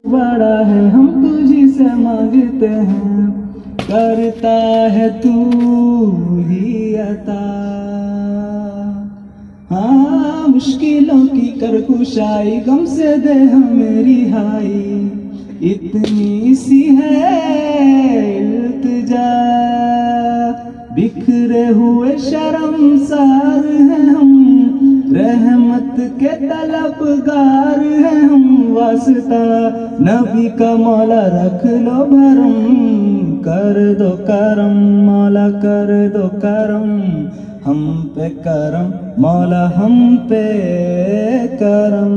बड़ा है हम तुझी से मांगते हैं, करता है तू ही अता। हाँ मुश्किलों की कर कुशाई, गम से दे हमें रिहाई, इतनी सी है इल्तिजा। बिखरे हुए शर्मसार हैं हम, रहमत के तलबगार हैं हम। वास्ता नबी का मौला रख लो भरम, कर दो करम मौला कर दो करम, हम पे करम मौला हम पे करम।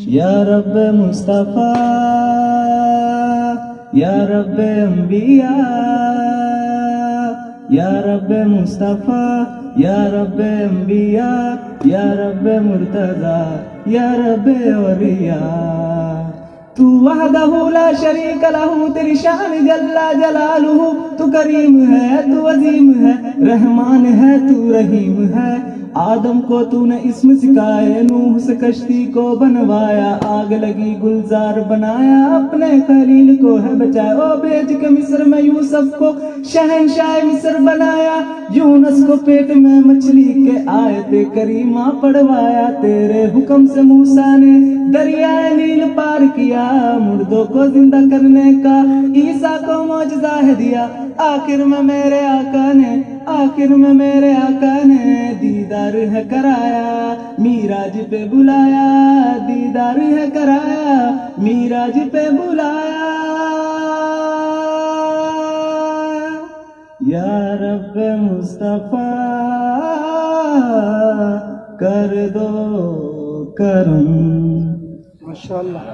या रब मुस्तफा या रब अंबिया, या रब मुस्तफा या रब अंबिया, या रब मुर्तजा या रब औलिया। तू वहदहू ला शरीक लहू, तेरी शान जल्ला जलालुहू। तू करीम है तू अजीम है, रहमान है तू रहीम है। आदम को तूने इस्म सिखाए, नूह से कश्ती को बनवाया, आग लगी गुलजार बनाया, अपने खलील को है बचाया। ओ भेज के मिस्र में यूसुफ को शहंशाह मिस्र बनाया, यूनुस को पेट में मछली के आयते करीमा पढ़वाया। तेरे हुक्म से मूसा ने दरियाए नील पार किया, मुर्दों को जिंदा करने का ईसा को मौजज़ा है दिया। आखिर में मेरे आका ने, आखिर में मेरे आका ने दीदार है कराया, मीराज पे बुलाया, दीदार है कराया, मीराज पे बुलाया। या रब मुस्तफा कर दो करम। माशाअल्लाह।